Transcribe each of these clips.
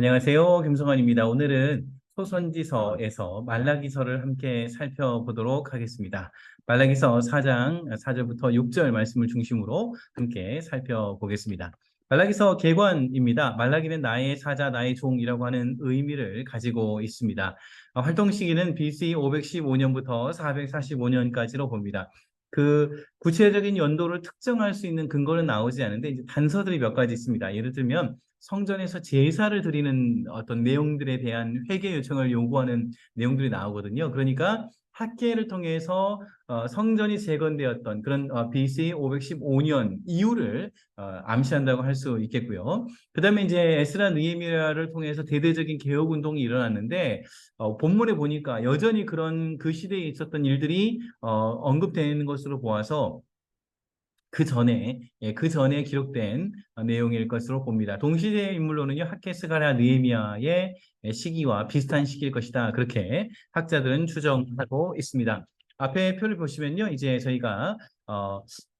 안녕하세요. 김성환입니다. 오늘은 소선지서에서 말라기서를 함께 살펴보도록 하겠습니다. 말라기서 4장 4절부터 6절 말씀을 중심으로 함께 살펴보겠습니다. 말라기서 개관입니다. 말라기는 나의 사자, 나의 종이라고 하는 의미를 가지고 있습니다. 활동 시기는 BC 515년부터 445년까지로 봅니다. 그 구체적인 연도를 특정할 수 있는 근거는 나오지 않은데 이제 단서들이 몇 가지 있습니다. 예를 들면 성전에서 제사를 드리는 어떤 내용들에 대한 회개 요청을 요구하는 내용들이 나오거든요. 그러니까 학계를 통해서 성전이 재건되었던 그런 BC 515년 이후를 암시한다고 할 수 있겠고요. 그다음에 이제 에스라 느헤미야를 통해서 대대적인 개혁 운동이 일어났는데 본문에 보니까 여전히 그런 그 시대에 있었던 일들이 언급되는 것으로 보아서 그 전에 기록된 내용일 것으로 봅니다. 동시대 인물로는요, 학개스가랴 느헤미야의 시기와 비슷한 시기일 것이다. 그렇게 학자들은 추정하고 있습니다. 앞에 표를 보시면요, 이제 저희가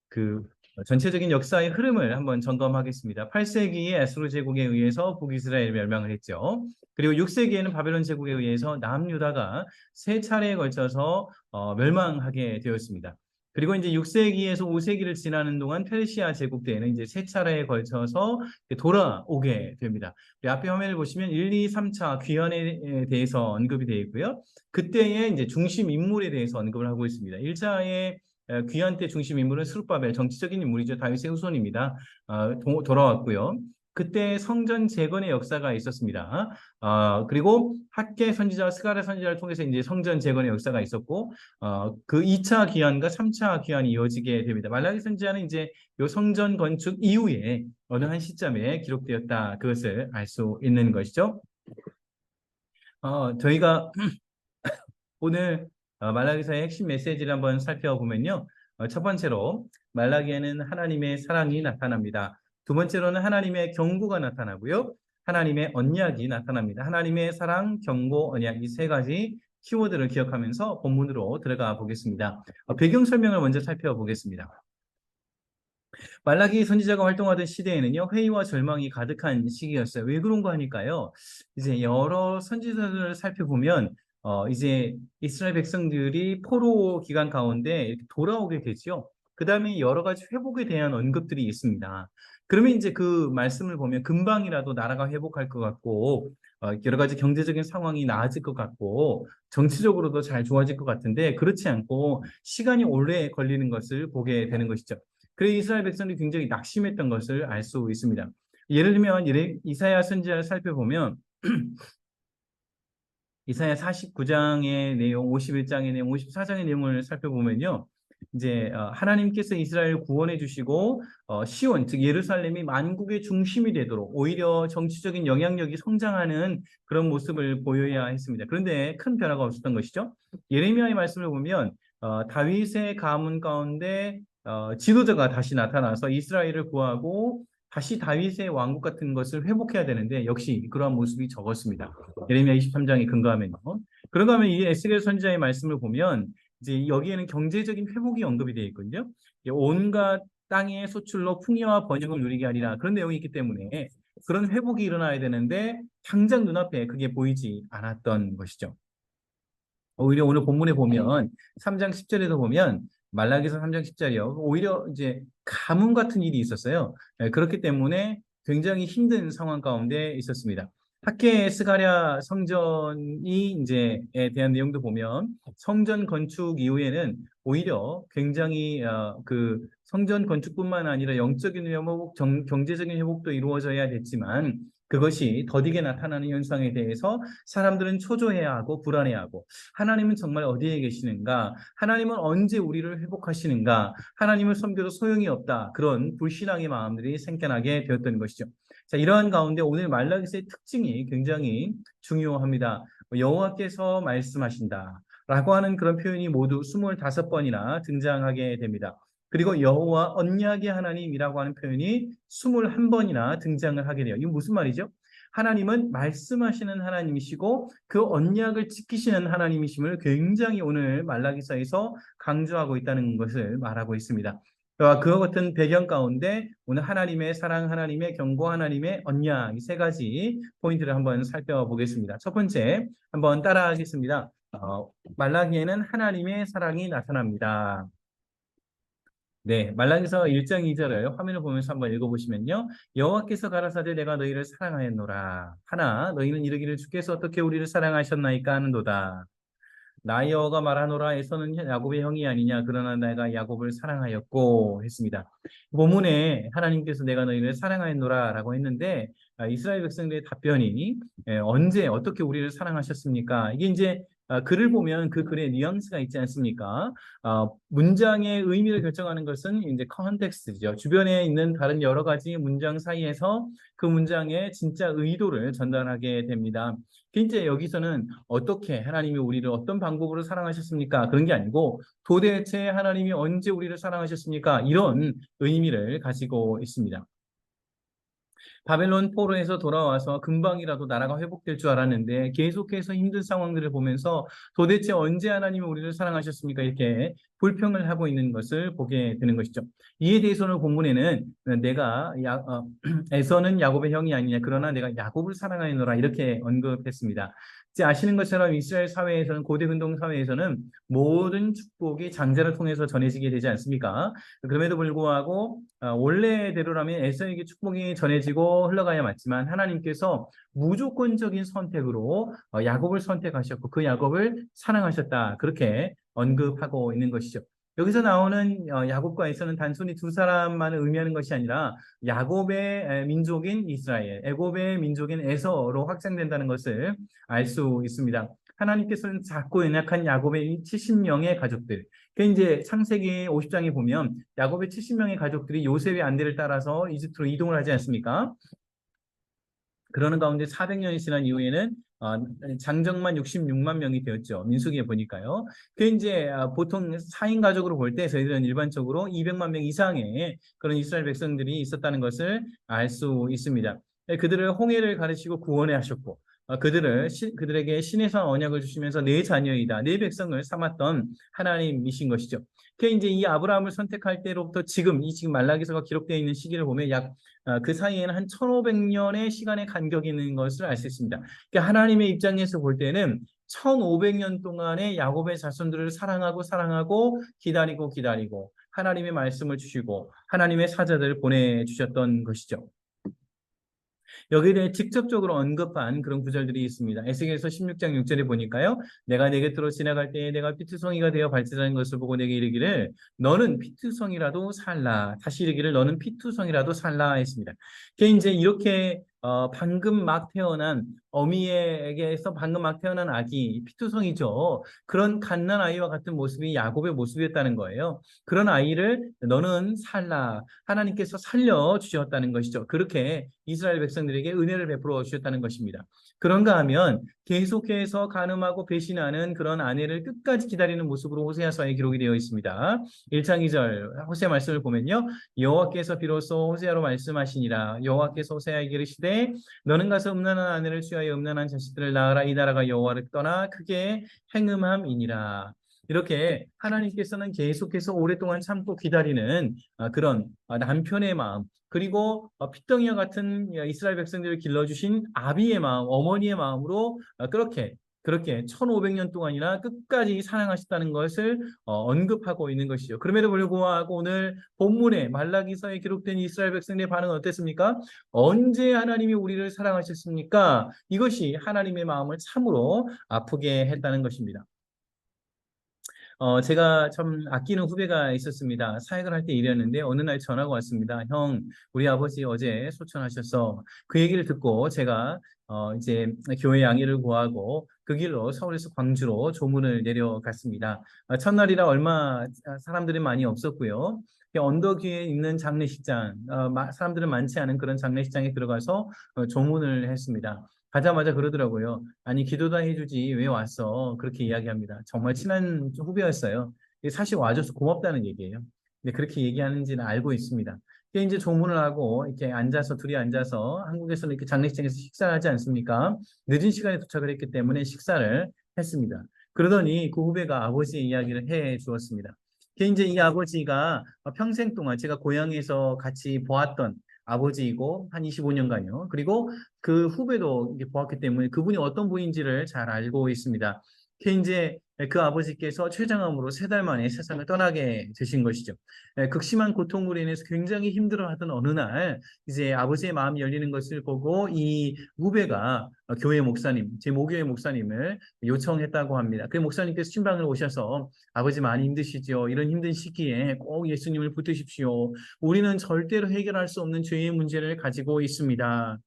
그 전체적인 역사의 흐름을 한번 점검하겠습니다. 8세기에 아수르 제국에 의해서 북이스라엘이 멸망을 했죠. 그리고 6세기에는 바벨론 제국에 의해서 남유다가 세 차례에 걸쳐서 멸망하게 되었습니다. 그리고 이제 6세기에서 5세기를 지나는 동안 페르시아 제국 때에는 이제 세 차례에 걸쳐서 돌아오게 됩니다. 앞에 화면을 보시면 1, 2, 3차 귀환에 대해서 언급이 되어 있고요. 그때의 이제 중심 인물에 대해서 언급을 하고 있습니다. 1차의 귀환 때 중심 인물은 스룹바벨, 정치적인 인물이죠. 다윗의 후손입니다. 돌아왔고요. 그때 성전 재건의 역사가 있었습니다. 그리고 학계 선지자와 스가랴 선지자를 통해서 이제 성전 재건의 역사가 있었고, 그 2차 귀환과 3차 귀환이 이어지게 됩니다. 말라기 선지자는 이제 요 성전 건축 이후에 어느 한 시점에 기록되었다. 그것을 알 수 있는 것이죠. 저희가 오늘 말라기서의 핵심 메시지를 한번 살펴보면요. 첫 번째로 말라기에는 하나님의 사랑이 나타납니다. 두 번째로는 하나님의 경고가 나타나고요. 하나님의 언약이 나타납니다. 하나님의 사랑, 경고, 언약 이 세 가지 키워드를 기억하면서 본문으로 들어가 보겠습니다. 배경 설명을 먼저 살펴보겠습니다. 말라기 선지자가 활동하던 시대에는요, 회의와 절망이 가득한 시기였어요. 왜 그런가 하니까요, 이제 여러 선지자들을 살펴보면, 이제 이스라엘 백성들이 포로 기간 가운데 이렇게 돌아오게 되죠. 그 다음에 여러 가지 회복에 대한 언급들이 있습니다. 그러면 이제 그 말씀을 보면 금방이라도 나라가 회복할 것 같고, 여러 가지 경제적인 상황이 나아질 것 같고, 정치적으로도 잘 좋아질 것 같은데, 그렇지 않고 시간이 오래 걸리는 것을 보게 되는 것이죠. 그래서 이스라엘 백성들이 굉장히 낙심했던 것을 알 수 있습니다. 예를 들면 이사야 선지자를 살펴보면 이사야 49장의 내용, 51장의 내용, 54장의 내용을 살펴보면요. 이제 하나님께서 이스라엘을 구원해 주시고 시온 즉 예루살렘이 만국의 중심이 되도록 오히려 정치적인 영향력이 성장하는 그런 모습을 보여야 했습니다. 그런데 큰 변화가 없었던 것이죠. 예레미야의 말씀을 보면 다윗의 가문 가운데 지도자가 다시 나타나서 이스라엘을 구하고 다시 다윗의 왕국 같은 것을 회복해야 되는데 역시 그러한 모습이 적었습니다. 예레미야 23장에 근거하면요. 그런가 하면 이 에스겔 선지자의 말씀을 보면 이제 여기에는 경제적인 회복이 언급이 되어 있거든요. 온갖 땅의 소출로 풍요와 번영을 누리게 하리라 그런 내용이 있기 때문에 그런 회복이 일어나야 되는데 당장 눈앞에 그게 보이지 않았던 것이죠. 오히려 오늘 본문에 보면 3장 10절에도 보면 말라기서 3장 10절이요. 오히려 이제 가뭄 같은 일이 있었어요. 그렇기 때문에 굉장히 힘든 상황 가운데 있었습니다. 학계 스가랴 성전이 이제에 대한 내용도 보면 성전 건축 이후에는 오히려 굉장히 그 성전 건축뿐만 아니라 영적인 회복, 경제적인 회복도 이루어져야 됐지만 그것이 더디게 나타나는 현상에 대해서 사람들은 초조해야 하고 불안해하고 하나님은 정말 어디에 계시는가? 하나님은 언제 우리를 회복하시는가? 하나님을 섬겨도 소용이 없다. 그런 불신앙의 마음들이 생겨나게 되었던 것이죠. 자, 이러한 가운데 오늘 말라기서의 특징이 굉장히 중요합니다. 여호와께서 말씀하신다. 라고 하는 그런 표현이 모두 25번이나 등장하게 됩니다. 그리고 여호와 언약의 하나님이라고 하는 표현이 21번이나 등장을 하게 돼요. 이건 무슨 말이죠? 하나님은 말씀하시는 하나님이시고 그 언약을 지키시는 하나님이심을 굉장히 오늘 말라기서에서 강조하고 있다는 것을 말하고 있습니다. 그와 같은 배경 가운데 오늘 하나님의 사랑, 하나님의 경고, 하나님의 언약 이 세 가지 포인트를 한번 살펴보겠습니다. 첫 번째 한번 따라하겠습니다. 말라기에는 하나님의 사랑이 나타납니다. 네, 말라기서 1장 2절을 화면을 보면서 한번 읽어보시면요. 여호와께서 가라사대 내가 너희를 사랑하였노라. 하나 너희는 이르기를 주께서 어떻게 우리를 사랑하셨나이까 하는도다. 나의 여호가 말하노라. 에서는 야곱의 형이 아니냐, 그러나 내가 야곱을 사랑하였고 했습니다. 본문에 하나님께서 내가 너희를 사랑하였노라 라고 했는데, 이스라엘 백성들의 답변이 언제 어떻게 우리를 사랑하셨습니까? 이게 이제 글을 보면 그 글에 뉘앙스가 있지 않습니까? 문장의 의미를 결정하는 것은 이제 컨텍스트죠. 주변에 있는 다른 여러 가지 문장 사이에서 그 문장의 진짜 의도를 전달하게 됩니다. 이제 여기서는 어떻게 하나님이 우리를 어떤 방법으로 사랑하셨습니까? 그런 게 아니고 도대체 하나님이 언제 우리를 사랑하셨습니까? 이런 의미를 가지고 있습니다. 바벨론 포로에서 돌아와서 금방이라도 나라가 회복될 줄 알았는데 계속해서 힘든 상황들을 보면서 도대체 언제 하나님이 우리를 사랑하셨습니까? 이렇게 불평을 하고 있는 것을 보게 되는 것이죠. 이에 대해서는 본문에는 내가 에서는 야곱의 형이 아니냐, 그러나 내가 야곱을 사랑하노라 이렇게 언급했습니다. 이제 아시는 것처럼 이스라엘 사회에서는, 고대 근동 사회에서는 모든 축복이 장자를 통해서 전해지게 되지 않습니까? 그럼에도 불구하고 원래대로라면 에서에게 축복이 전해지고 흘러가야 맞지만 하나님께서 무조건적인 선택으로 야곱을 선택하셨고 그 야곱을 사랑하셨다, 그렇게 언급하고 있는 것이죠. 여기서 나오는 야곱과 에서는 단순히 두 사람만을 의미하는 것이 아니라 야곱의 민족인 이스라엘, 애굽의 민족인 에서로 확장된다는 것을 알 수 있습니다. 하나님께서는 작고 연약한 야곱의 70명의 가족들, 그 이제 창세기 50장에 보면 야곱의 70명의 가족들이 요셉의 안대를 따라서 이집트로 이동을 하지 않습니까? 그러는 가운데 400년이 지난 이후에는 장정만 66만 명이 되었죠. 민수기에 보니까요. 그 이제 보통 4인 가족으로 볼 때 저희들은 일반적으로 200만 명 이상의 그런 이스라엘 백성들이 있었다는 것을 알 수 있습니다. 그들을 홍해를 가르치고 구원해 하셨고 그들에게 신에서 언약을 주시면서 내 자녀이다, 내 백성을 삼았던 하나님이신 것이죠. 그 이제 이 아브라함을 선택할 때로부터 지금 말라기서가 기록되어 있는 시기를 보면 그 사이에는 한 1500년의 시간의 간격이 있는 것을 알 수 있습니다. 그러니까 하나님의 입장에서 볼 때는 1500년 동안의 야곱의 자손들을 사랑하고 기다리고 하나님의 말씀을 주시고 하나님의 사자들을 보내주셨던 것이죠. 여기에 대해 직접적으로 언급한 그런 구절들이 있습니다. 에스겔서 16장 6절에 보니까요. 내가 내 곁으로 지나갈 때에 내가 피투성이가 되어 발전하는 것을 보고 내게 이르기를 너는 피투성이라도 살라. 다시 이르기를 너는 피투성이라도 살라 했습니다. 그게 이제 이렇게 방금 막 태어난 어미에게서 방금 막 태어난 아기 피투성이죠. 그런 갓난 아이와 같은 모습이 야곱의 모습이었다는 거예요. 그런 아이를 너는 살라. 하나님께서 살려주셨다는 것이죠. 그렇게 이스라엘 백성들에게 은혜를 베풀어 주셨다는 것입니다. 그런가 하면 계속해서 간음하고 배신하는 그런 아내를 끝까지 기다리는 모습으로 호세아서에 기록이 되어 있습니다. 1장 2절 호세 말씀을 보면요. 여호와께서 비로소 호세아로 말씀하시니라. 여호와께서 호세아에게 이르시되 너는 가서 음란한 아내를 취하여 음란한 자식들을 낳으라. 이 나라가 여호와를 떠나 크게 행음함이니라. 이렇게 하나님께서는 계속해서 오랫동안 참고 기다리는 그런 남편의 마음, 그리고 핏덩이와 같은 이스라엘 백성들을 길러주신 아비의 마음, 어머니의 마음으로 그렇게 1500년 동안이나 끝까지 사랑하셨다는 것을 언급하고 있는 것이죠. 그럼에도 불구하고 오늘 본문에 말라기서에 기록된 이스라엘 백성들의 반응은 어땠습니까? 언제 하나님이 우리를 사랑하셨습니까? 이것이 하나님의 마음을 참으로 아프게 했다는 것입니다. 제가 참 아끼는 후배가 있었습니다. 사역을 할 때 일했는데 어느 날 전화가 왔습니다. 형, 우리 아버지 어제 소천하셔서 그 얘기를 듣고 제가 이제 교회 양해를 구하고 그 길로 서울에서 광주로 조문을 내려갔습니다. 첫날이라 얼마 사람들이 많이 없었고요. 언덕 위에 있는 장례식장, 사람들은 많지 않은 그런 장례식장에 들어가서 조문을 했습니다. 가자마자 그러더라고요. 아니, 기도도 해주지 왜 왔어? 그렇게 이야기합니다. 정말 친한 후배였어요. 사실 와줘서 고맙다는 얘기예요. 근데 그렇게 얘기하는지는 알고 있습니다. 이제 조문을 하고 이렇게 둘이 앉아서 한국에서는 이렇게 장례식장에서 식사를 하지 않습니까? 늦은 시간에 도착을 했기 때문에 식사를 했습니다. 그러더니 그 후배가 아버지의 이야기를 해 주었습니다. 이제 이 아버지가 평생 동안 제가 고향에서 같이 보았던 아버지이고 한 25년간요. 그리고 그 후배도 이제 보았기 때문에 그분이 어떤 분인지를 잘 알고 있습니다. 이제 그 아버지께서 췌장암으로 3달 만에 세상을 떠나게 되신 것이죠. 극심한 고통으로 인해서 굉장히 힘들어하던 어느 날 이제 아버지의 마음이 열리는 것을 보고 이 후배가 교회 목사님, 제 모교회 목사님을 요청했다고 합니다. 그 목사님께서 신방을 오셔서 아버지 많이 힘드시죠? 이런 힘든 시기에 꼭 예수님을 붙드십시오. 우리는 절대로 해결할 수 없는 죄의 문제를 가지고 있습니다.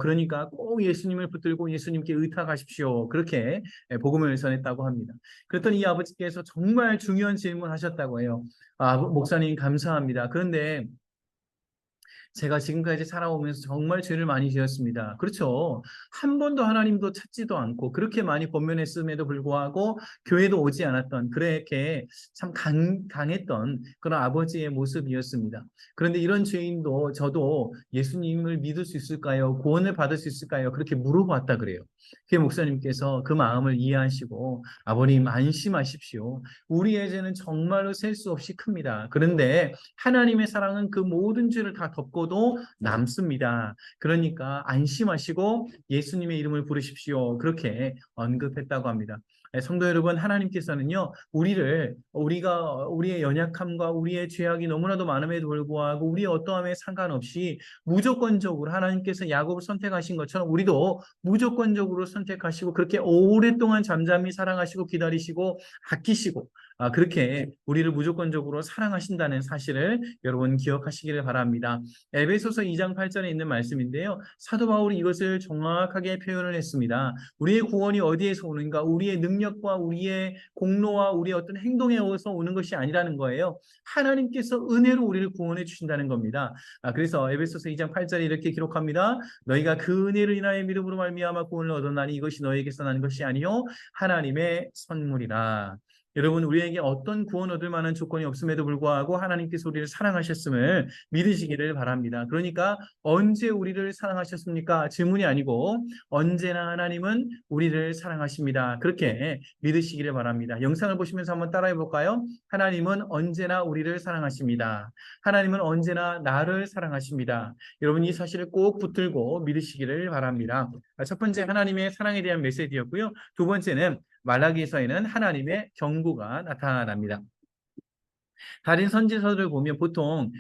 그러니까 꼭 예수님을 붙들고 예수님께 의탁하십시오. 그렇게 복음을 전했다고 합니다. 그랬더니 이 아버지께서 정말 중요한 질문을 하셨다고 해요. 목사님 감사합니다. 그런데 제가 지금까지 살아오면서 정말 죄를 많이 지었습니다. 그렇죠. 한 번도 하나님도 찾지도 않고 그렇게 많이 권면했음에도 불구하고 교회도 오지 않았던 그렇게 참 강했던 그런 아버지의 모습이었습니다. 그런데 이런 죄인도 저도 예수님을 믿을 수 있을까요? 구원을 받을 수 있을까요? 그렇게 물어봤다 그래요. 그 목사님께서 그 마음을 이해하시고 아버님 안심하십시오. 우리의 죄는 정말로 셀 수 없이 큽니다. 그런데 하나님의 사랑은 그 모든 죄를 다 덮고도 남습니다. 그러니까 안심하시고 예수님의 이름을 부르십시오. 그렇게 언급했다고 합니다. 성도 여러분, 하나님께서는요, 우리가 우리의 연약함과 우리의 죄악이 너무나도 많음에도 불구하고 우리의 어떠함에 상관없이 무조건적으로 하나님께서 야곱을 선택하신 것처럼 우리도 무조건적으로 선택하시고 그렇게 오랫동안 잠잠히 사랑하시고 기다리시고 아끼시고 그렇게 우리를 무조건적으로 사랑하신다는 사실을 여러분 기억하시기를 바랍니다. 에베소서 2장 8절에 있는 말씀인데요. 사도 바울이 이것을 정확하게 표현을 했습니다. 우리의 구원이 어디에서 오는가? 우리의 능력과 우리의 공로와 우리의 어떤 행동에 어서 오는 것이 아니라는 거예요. 하나님께서 은혜로 우리를 구원해 주신다는 겁니다. 그래서 에베소서 2장 8절에 이렇게 기록합니다. 너희가 그 은혜를 인하여 믿음으로 말미암아 구원을 얻었나니 이것이 너희에게서 나는 것이 아니요 하나님의 선물이라. 여러분 우리에게 어떤 구원 얻을 만한 조건이 없음에도 불구하고 하나님께서 우리를 사랑하셨음을 믿으시기를 바랍니다. 그러니까 언제 우리를 사랑하셨습니까? 질문이 아니고 언제나 하나님은 우리를 사랑하십니다. 그렇게 믿으시기를 바랍니다. 영상을 보시면서 한번 따라해 볼까요? 하나님은 언제나 우리를 사랑하십니다. 하나님은 언제나 나를 사랑하십니다. 여러분 이 사실을 꼭 붙들고 믿으시기를 바랍니다. 첫 번째 하나님의 사랑에 대한 메시지였고요. 두 번째는 말라기서에는 하나님의 경고가 나타납니다. 다른 선지서를 보면 보통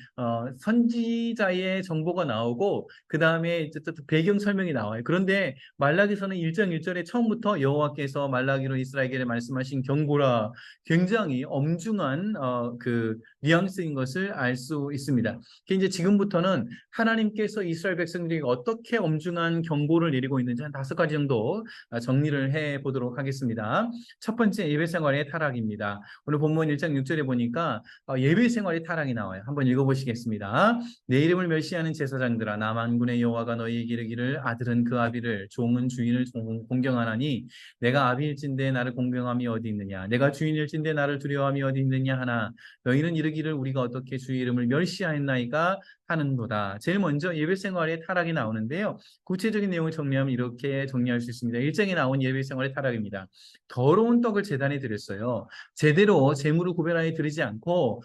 선지자의 정보가 나오고 그 다음에 배경 설명이 나와요. 그런데 말라기서는 1장 1절에 처음부터 여호와께서 말라기로 이스라엘에게 말씀하신 경고라 굉장히 엄중한 그 뉘앙스인 것을 알 수 있습니다. 이제 지금부터는 하나님께서 이스라엘 백성들에게 어떻게 엄중한 경고를 내리고 있는지 한 5가지 정도 정리를 해 보도록 하겠습니다. 첫 번째 예배 생활의 타락입니다. 오늘 본문 1장 6절에 보니까 예배 생활의 타락이 나와요. 한번 읽어보시겠습니다. 내 이름을 멸시하는 제사장들아 나 만군의 여호와가 너희에게 이르기를 아들은 그 아비를 종은 주인을 공경하나니 내가 아비일진데 나를 공경함이 어디 있느냐 내가 주인일진데 나를 두려워함이 어디 있느냐 하나 너희는 이르기를 우리가 어떻게 주의 이름을 멸시하였나이까 하는도다. 제일 먼저 예배 생활의 타락이 나오는데요. 구체적인 내용을 정리하면 이렇게 정리할 수 있습니다. 1장에 나온 예배 생활의 타락입니다. 더러운 떡을 제단에 드렸어요. 제대로 제물을 구별하여 드리지 않고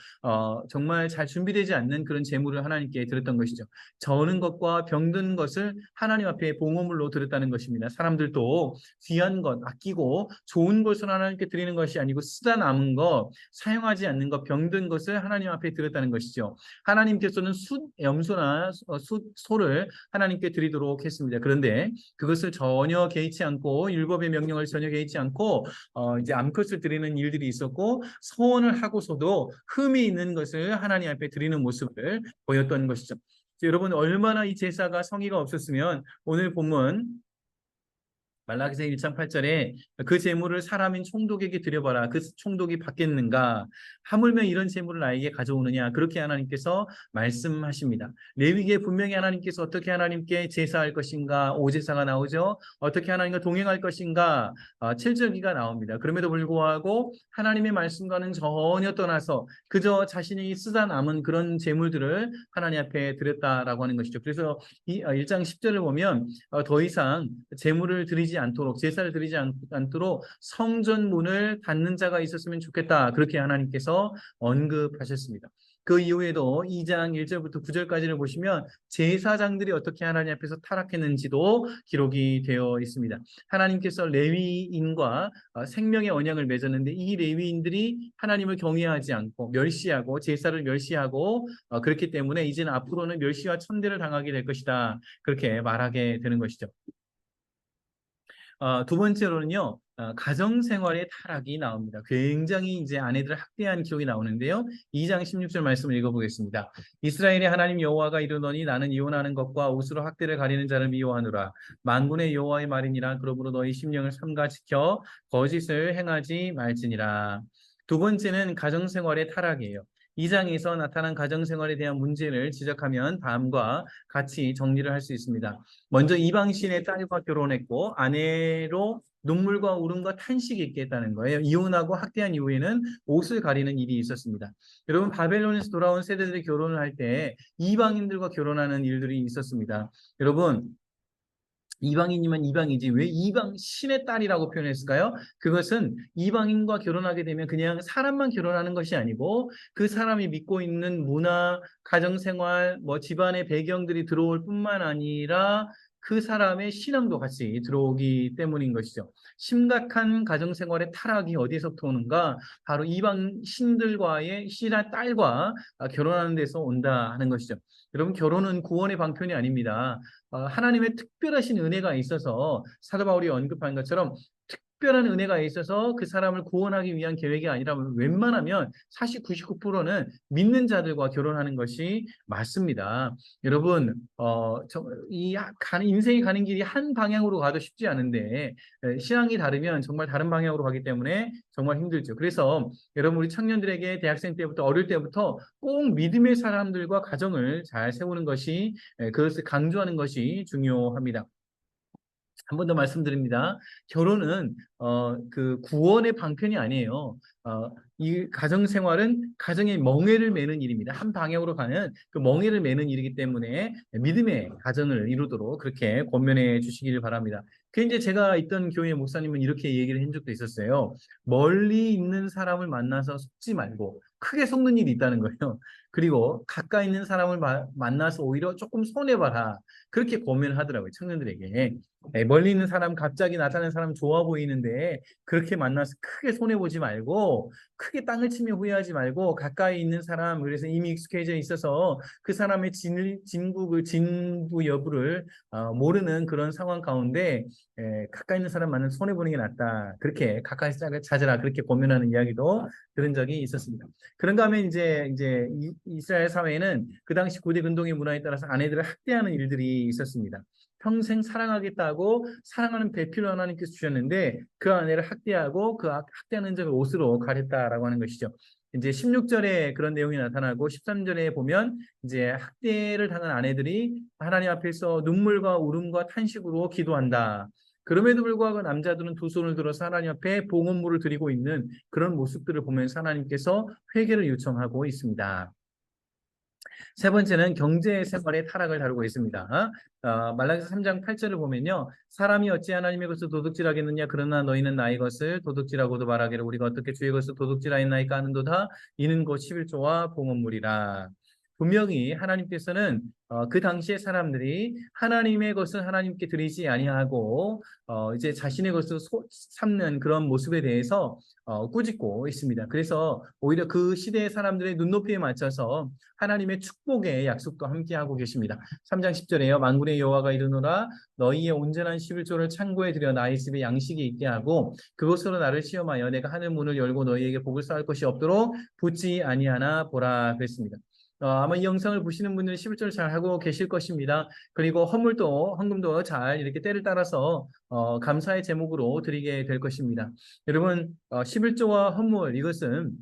정말 잘 준비되지 않는 그런 제물을 하나님께 드렸던 것이죠. 저는 것과 병든 것을 하나님 앞에 봉헌물로 드렸다는 것입니다. 사람들도 귀한 것, 아끼고 좋은 것을 하나님께 드리는 것이 아니고 쓰다 남은 것, 사용하지 않는 것, 병든 것을 하나님 앞에 드렸다는 것이죠. 하나님께서는 염소나 소를 하나님께 드리도록 했습니다. 그런데 그것을 전혀 개의치 않고 율법의 명령을 전혀 개의치 않고 이제 암컷을 드리는 일들이 있었고 서원을 하고서도 흠이 있는 것을 하나님 앞에 드리는 모습을 보였던 것이죠. 여러분 얼마나 이 제사가 성의가 없었으면 오늘 본문 말라기서 1장 8절에 그 제물을 사람인 총독에게 드려봐라. 그 총독이 받겠는가? 하물며 이런 제물을 나에게 가져오느냐? 그렇게 하나님께서 말씀하십니다. 레위기에 분명히 하나님께서 어떻게 하나님께 제사할 것인가? 오제사가 나오죠. 어떻게 하나님과 동행할 것인가? 7절기가 나옵니다. 그럼에도 불구하고 하나님의 말씀과는 전혀 떠나서 그저 자신이 쓰다 남은 그런 제물들을 하나님 앞에 드렸다라고 하는 것이죠. 그래서 이 1장 10절을 보면 더 이상 제물을 드리지 드리지 않도록, 제사를 드리지 않도록 성전 문을 닫는 자가 있었으면 좋겠다. 그렇게 하나님께서 언급하셨습니다. 그 이후에도 2장 1절부터 9절까지를 보시면 제사장들이 어떻게 하나님 앞에서 타락했는지도 기록이 되어 있습니다. 하나님께서 레위인과 생명의 언약을 맺었는데 이 레위인들이 하나님을 경외하지 않고 멸시하고 제사를 멸시하고 그렇기 때문에 이제는 앞으로는 멸시와 천대를 당하게 될 것이다. 그렇게 말하게 되는 것이죠. 두 번째로는요, 가정생활의 타락이 나옵니다. 굉장히 이제 아내들을 학대한 기록이 나오는데요. 2장 16절 말씀을 읽어보겠습니다. 이스라엘의 하나님 여호와가 이르노니 나는 이혼하는 것과 옷으로 학대를 가리는 자를 미워하노라. 만군의 여호와의 말이니라. 그러므로 너희 심령을 삼가 지켜 거짓을 행하지 말지니라. 두 번째는 가정생활의 타락이에요. 2장에서 나타난 가정생활에 대한 문제를 지적하면 다음과 같이 정리를 할 수 있습니다. 먼저 이방신의 딸과 결혼했고 아내로 눈물과 울음과 탄식이 있게 했다는 거예요. 이혼하고 학대한 이후에는 옷을 가리는 일이 있었습니다. 여러분 바벨론에서 돌아온 세대들이 결혼을 할 때 이방인들과 결혼하는 일들이 있었습니다. 여러분 이방인이면 이방이지 왜 이방 신의 딸이라고 표현했을까요? 그것은 이방인과 결혼하게 되면 그냥 사람만 결혼하는 것이 아니고 그 사람이 믿고 있는 문화, 가정생활, 집안의 배경들이 들어올 뿐만 아니라 그 사람의 신앙도 같이 들어오기 때문인 것이죠. 심각한 가정생활의 타락이 어디서부터 오는가? 바로 이방 신들과의 신의 딸과 결혼하는 데서 온다 하는 것이죠. 여러분 결혼은 구원의 방편이 아닙니다. 하나님의 특별하신 은혜가 있어서 사도 바울이 언급한 것처럼 특별한 은혜가 있어서 그 사람을 구원하기 위한 계획이 아니라 웬만하면 사실 99%는 믿는 자들과 결혼하는 것이 맞습니다. 여러분 인생이 가는 길이 한 방향으로 가도 쉽지 않은데 신앙이 다르면 정말 다른 방향으로 가기 때문에 정말 힘들죠. 그래서 여러분 우리 청년들에게 대학생 때부터 어릴 때부터 꼭 믿음의 사람들과 가정을 잘 세우는 것이 그것을 강조하는 것이 중요합니다. 한 번 더 말씀드립니다. 결혼은 그 구원의 방편이 아니에요. 이 가정 생활은 가정의 멍에를 매는 일입니다. 한 방향으로 가는 그 멍에를 매는 일이기 때문에 믿음의 가정을 이루도록 그렇게 권면해 주시기를 바랍니다. 그 이제 제가 있던 교회 목사님은 이렇게 얘기를 한 적도 있었어요. 멀리 있는 사람을 만나서 속지 말고 크게 속는 일이 있다는 거예요. 그리고 가까이 있는 사람을 만나서 오히려 조금 손해봐라. 그렇게 권면을 하더라고요. 청년들에게. 멀리 있는 사람 갑자기 나타나는 사람 좋아 보이는데 그렇게 만나서 크게 손해보지 말고 크게 땅을 치며 후회하지 말고 가까이 있는 사람 그래서 이미 익숙해져 있어서 그 사람의 진부 여부를 모르는 그런 상황 가운데 가까이 있는 사람 만나서 손해보는 게 낫다. 그렇게 가까이서 찾으라. 그렇게 고민하는 이야기도 들은 적이 있었습니다. 그런가 하면 이제 이스라엘 사회에는 그 당시 고대 근동의 문화에 따라서 아내들을 학대하는 일들이 있었습니다. 평생 사랑하겠다고 사랑하는 배필로 하나님께서 주셨는데 그 아내를 학대하고 그 학대하는 점을 옷으로 가렸다라고 하는 것이죠. 이제 16절에 그런 내용이 나타나고 13절에 보면 이제 학대를 당한 아내들이 하나님 앞에서 눈물과 울음과 탄식으로 기도한다. 그럼에도 불구하고 남자들은 두 손을 들어서 하나님 앞에 봉헌물을 드리고 있는 그런 모습들을 보면서 하나님께서 회개를 요청하고 있습니다. 세 번째는 경제 생활의 타락을 다루고 있습니다. 말라기서 3장 8절을 보면요. 사람이 어찌 하나님의 것을 도둑질하겠느냐 그러나 너희는 나의 것을 도둑질하고도 말하기를 우리가 어떻게 주의 것을 도둑질하였나이까 하는도다. 이는 곧 11조와 봉헌물이라. 분명히 하나님께서는 그 당시의 사람들이 하나님의 것을 하나님께 드리지 아니하고 이제 자신의 것을 삼는 그런 모습에 대해서 꾸짖고 있습니다. 그래서 오히려 그 시대의 사람들의 눈높이에 맞춰서 하나님의 축복의 약속도 함께하고 계십니다. 3장 10절에요. 만군의 여호와가 이르노라 너희의 온전한 11조를 창고에 들여 나의 집에 양식이 있게 하고 그것으로 나를 시험하여 내가 하늘 문을 열고 너희에게 복을 쌓을 것이 없도록 붙지 아니하나 보라 그랬습니다. 아마 이 영상을 보시는 분들은 11조를 잘 하고 계실 것입니다. 그리고 헌금도 잘 이렇게 때를 따라서 감사의 제목으로 드리게 될 것입니다. 여러분 11조와 헌물 이것은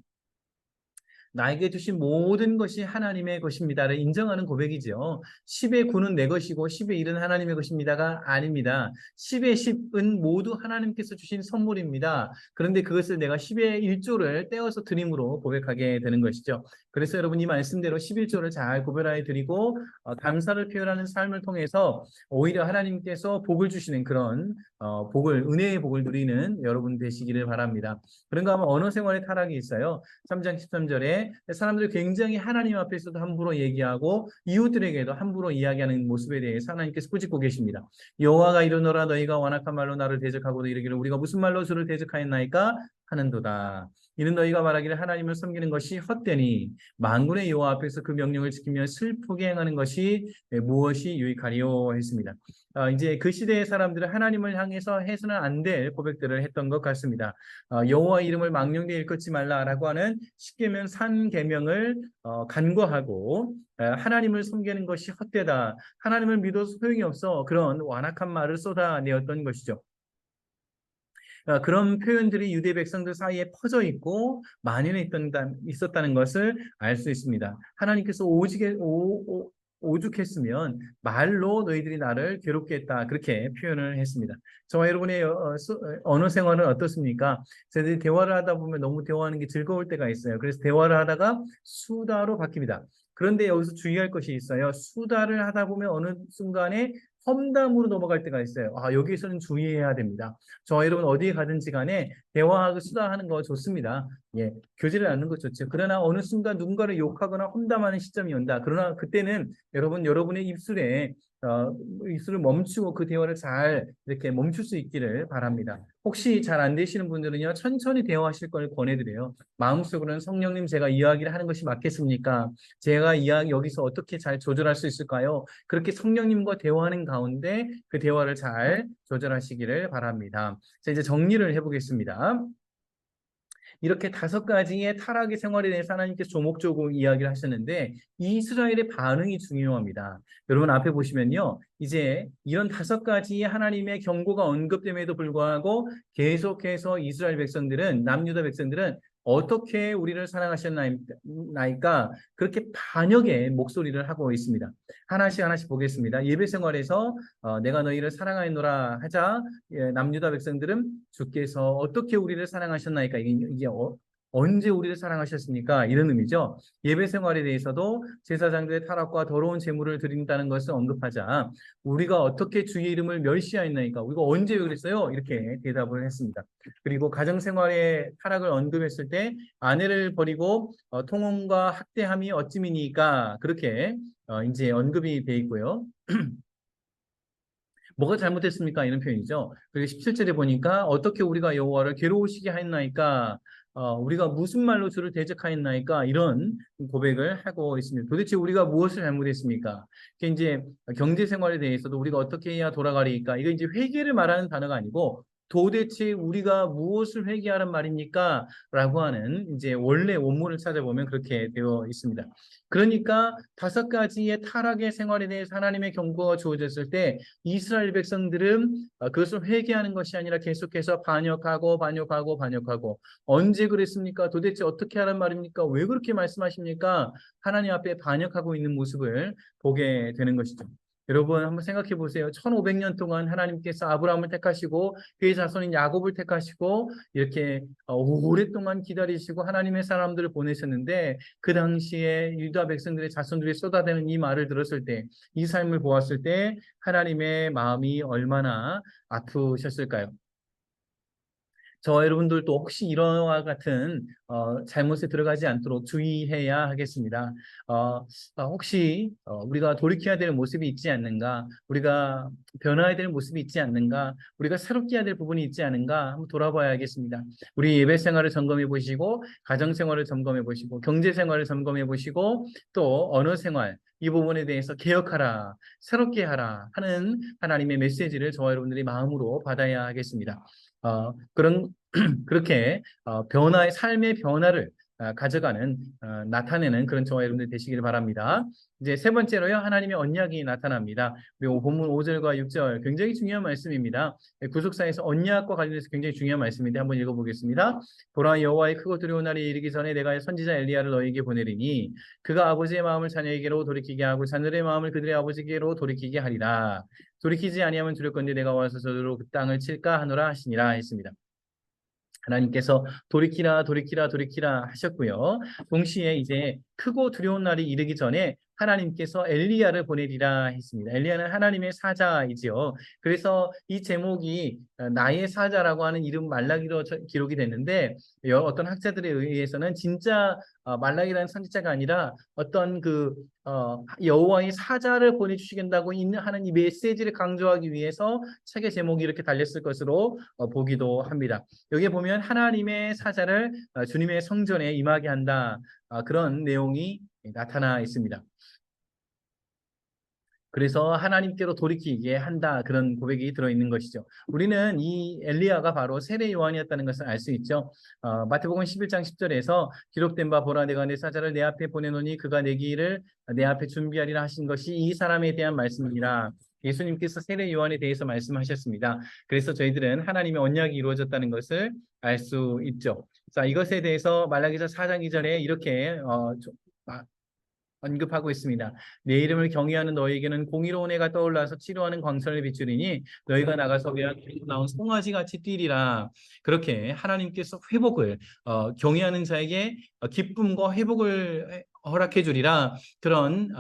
나에게 주신 모든 것이 하나님의 것입니다를 인정하는 고백이죠. 10의 9는 내 것이고 10의 1은 하나님의 것입니다가 아닙니다. 10의 10은 모두 하나님께서 주신 선물입니다. 그런데 그것을 내가 10의 1조를 떼어서 드림으로 고백하게 되는 것이죠. 그래서 여러분 이 말씀대로 11조를 잘 구별하여 드리고 감사를 표현하는 삶을 통해서 오히려 하나님께서 복을 주시는 그런 은혜의 복을 누리는 여러분 되시기를 바랍니다. 그런가 하면 언어 생활의 타락이 있어요. 3장 13절에 사람들이 굉장히 하나님 앞에서도 함부로 얘기하고 이웃들에게도 함부로 이야기하는 모습에 대해서 하나님께서 꾸짖고 계십니다. 여호와가 이르노라 너희가 완악한 말로 나를 대적하고도 이르기를 우리가 무슨 말로 주를 대적하였나이까 하는도다. 이는 너희가 말하기를 하나님을 섬기는 것이 헛되니 만군의 여호와 앞에서 그 명령을 지키며 슬프게 행하는 것이 무엇이 유익하리요 했습니다. 이제 그 시대의 사람들은 하나님을 향해서 해서는 안 될 고백들을 했던 것 같습니다. 여호와 이름을 망령되이 일컫지 말라라고 하는 십계명 산계명을 간과하고 하나님을 섬기는 것이 헛되다. 하나님을 믿어서 소용이 없어. 그런 완악한 말을 쏟아내었던 것이죠. 그런 표현들이 유대 백성들 사이에 퍼져 있고 만연해 있었다는 것을 알 수 있습니다. 하나님께서 오죽했으면 말로 너희들이 나를 괴롭게 했다. 그렇게 표현을 했습니다. 저와 여러분의 언어 생활은 어떻습니까? 저희들이 대화를 하다 보면 너무 대화하는 게 즐거울 때가 있어요. 그래서 대화를 하다가 수다로 바뀝니다. 그런데 여기서 주의할 것이 있어요. 수다를 하다 보면 어느 순간에 험담으로 넘어갈 때가 있어요. 여기에서는 주의해야 됩니다. 저와 여러분 어디에 가든지 간에 대화하고 수다하는 거 좋습니다. 예, 교제를 나누는 거 좋죠. 그러나 어느 순간 누군가를 욕하거나 험담하는 시점이 온다. 그러나 그때는 여러분의 입술을 멈추고 그 대화를 잘 이렇게 멈출 수 있기를 바랍니다. 혹시 잘 안 되시는 분들은요, 천천히 대화하실 걸 권해드려요. 마음속으로는 성령님 제가 이야기를 하는 것이 맞겠습니까? 제가 여기서 어떻게 잘 조절할 수 있을까요? 그렇게 성령님과 대화하는 가운데 그 대화를 잘 조절하시기를 바랍니다. 자, 이제 정리를 해보겠습니다. 이렇게 5가지의 타락의 생활에 대해서 하나님께서 조목조목 이야기를 하셨는데 이스라엘의 반응이 중요합니다. 여러분 앞에 보시면요. 이제 이런 5가지의 하나님의 경고가 언급됨에도 불구하고 계속해서 이스라엘 백성들은 남유다 백성들은 어떻게 우리를 사랑하셨나이까 그렇게 반역의 목소리를 하고 있습니다. 하나씩 하나씩 보겠습니다. 예배 생활에서 내가 너희를 사랑하노라 하자 남유다 백성들은 주께서 어떻게 우리를 사랑하셨나이까 이게 언제 우리를 사랑하셨습니까? 이런 의미죠. 예배 생활에 대해서도 제사장들의 타락과 더러운 제물을 드린다는 것을 언급하자 우리가 어떻게 주의 이름을 멸시하였나이까 우리가 언제 그랬어요? 이렇게 대답을 했습니다. 그리고 가정 생활의 타락을 언급했을 때 아내를 버리고 통혼과 학대함이 어찌미니까 그렇게 이제 언급이 돼 있고요. 뭐가 잘못됐습니까? 이런 표현이죠. 그리고 17절에 보니까 어떻게 우리가 여호와를 괴로우시게 하였나이까 우리가 무슨 말로 주를 대적하였나이까 이런 고백을 하고 있습니다. 도대체 우리가 무엇을 잘못했습니까? 이게 이제 경제 생활에 대해서도 우리가 어떻게 해야 돌아가리까? 이거 이제 회개를 말하는 단어가 아니고 도대체 우리가 무엇을 회개하란 말입니까? 라고 하는 이제 원래 원문을 찾아보면 그렇게 되어 있습니다. 그러니까 5가지의 타락의 생활에 대해서 하나님의 경고가 주어졌을 때 이스라엘 백성들은 그것을 회개하는 것이 아니라 계속해서 반역하고 언제 그랬습니까? 도대체 어떻게 하란 말입니까? 왜 그렇게 말씀하십니까? 하나님 앞에 반역하고 있는 모습을 보게 되는 것이죠. 여러분 한번 생각해 보세요. 1500년 동안 하나님께서 아브라함을 택하시고 그의 자손인 야곱을 택하시고 이렇게 오랫동안 기다리시고 하나님의 사람들을 보내셨는데 그 당시에 유다 백성들의 자손들이 쏟아대는 이 말을 들었을 때 이 삶을 보았을 때 하나님의 마음이 얼마나 아프셨을까요? 저와 여러분들도 혹시 이러와 같은 잘못에 들어가지 않도록 주의해야 하겠습니다. 혹시 우리가 돌이켜야 될 모습이 있지 않는가? 우리가 변화해야 될 모습이 있지 않는가? 우리가 새롭게 해야 될 부분이 있지 않은가? 한번 돌아봐야겠습니다. 우리 예배 생활을 점검해 보시고 가정 생활을 점검해 보시고 경제 생활을 점검해 보시고 또 언어 생활 이 부분에 대해서 개혁하라, 새롭게 하라 하는 하나님의 메시지를 저와 여러분들이 마음으로 받아야 하겠습니다. 그렇게 삶의 변화를 가져가는 나타내는 그런 저와 여러분들 되시기를 바랍니다. 이제 세 번째로요, 하나님의 언약이 나타납니다. 우리 본문 5절과 6절 굉장히 중요한 말씀입니다. 구속사에서 언약과 관련해서 굉장히 중요한 말씀인데 한번 읽어보겠습니다. 보라, 여호와의 크고 두려운 날이 이르기 전에 내가 선지자 엘리야를 너희에게 보내리니 그가 아버지의 마음을 자녀에게로 돌이키게 하고 자녀의 마음을 그들의 아버지에게로 돌이키게 하리라. 돌이키지 아니하면 두렵건대 내가 와서 저들로 그 땅을 칠까 하노라 하시니라 했습니다. 하나님께서 돌이키라 돌이키라 돌이키라 하셨고요. 동시에 이제 크고 두려운 날이 이르기 전에 하나님께서 엘리야를 보내리라 했습니다. 엘리야는 하나님의 사자이지요. 그래서 이 제목이 나의 사자라고 하는 이름 말라기로 기록이 됐는데 어떤 학자들에 의해서는 진짜 말라기라는 선지자가 아니라 어떤 여호와의 사자를 보내주시겠다고 하는 이 메시지를 강조하기 위해서 책의 제목이 이렇게 달렸을 것으로 보기도 합니다. 여기에 보면 하나님의 사자를 주님의 성전에 임하게 한다. 그런 내용이 나타나 있습니다. 그래서 하나님께로 돌이키게 한다. 그런 고백이 들어있는 것이죠. 우리는 이 엘리야가 바로 세례 요한이었다는 것을 알 수 있죠. 마태복음 11장 10절에서 기록된 바 보라 내가 내 사자를 내 앞에 보내노니 그가 내 길을 내 앞에 준비하리라 하신 것이 이 사람에 대한 말씀이라. 예수님께서 세례 요한에 대해서 말씀하셨습니다. 그래서 저희들은 하나님의 언약이 이루어졌다는 것을 알 수 있죠. 자, 이것에 대해서 말라기서 4장 2절에 이렇게 언급하고 있습니다. 내 이름을 경외하는 너희에게는 공의로운 해가 떠올라서 치료하는 광선을 비추리니 너희가 나가서 외양에서 나온 송아지 같이 뛰리라. 그렇게 하나님께서 회복을 경외하는 자에게 기쁨과 회복을 허락해 주리라. 그런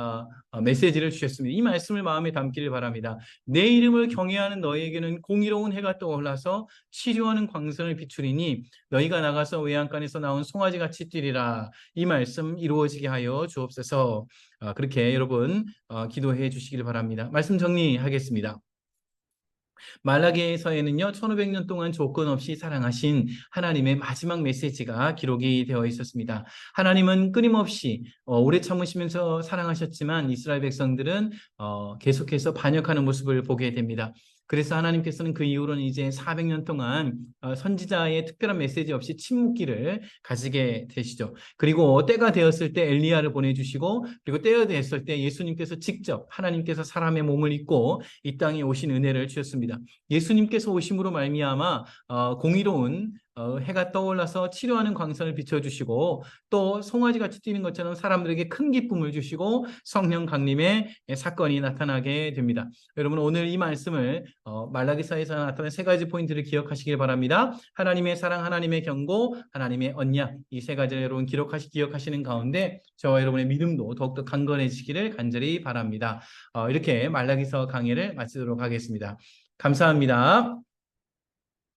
메시지를 주셨습니다. 이 말씀을 마음에 담기를 바랍니다. 내 이름을 경외하는 너희에게는 공의로운 해가 떠올라서 치료하는 광선을 비추리니 너희가 나가서 외양간에서 나온 송아지 같이 뛰리라. 이 말씀 이루어지게 하여 주옵소서. 그렇게 여러분 기도해 주시길 바랍니다. 말씀 정리하겠습니다. 말라기서에는요 1500년 동안 조건 없이 사랑하신 하나님의 마지막 메시지가 기록이 되어 있었습니다. 하나님은 끊임없이 오래 참으시면서 사랑하셨지만 이스라엘 백성들은 계속해서 반역하는 모습을 보게 됩니다. 그래서 하나님께서는 그 이후로는 이제 400년 동안 선지자의 특별한 메시지 없이 침묵기를 가지게 되시죠. 그리고 때가 되었을 때 엘리야를 보내주시고 그리고 때가 되었을 때 예수님께서 직접 하나님께서 사람의 몸을 입고 이 땅에 오신 은혜를 주셨습니다. 예수님께서 오심으로 말미암아 공의로운 해가 떠올라서 치료하는 광선을 비춰주시고 또 송아지같이 뛰는 것처럼 사람들에게 큰 기쁨을 주시고 성령 강림의 사건이 나타나게 됩니다. 여러분 오늘 이 말씀을 말라기서에서 나타난 세 가지 포인트를 기억하시길 바랍니다. 하나님의 사랑, 하나님의 경고, 하나님의 언약 이 세 가지를 여러분 기억하시는 가운데 저와 여러분의 믿음도 더욱더 강건해지기를 간절히 바랍니다. 이렇게 말라기서 강의를 마치도록 하겠습니다. 감사합니다.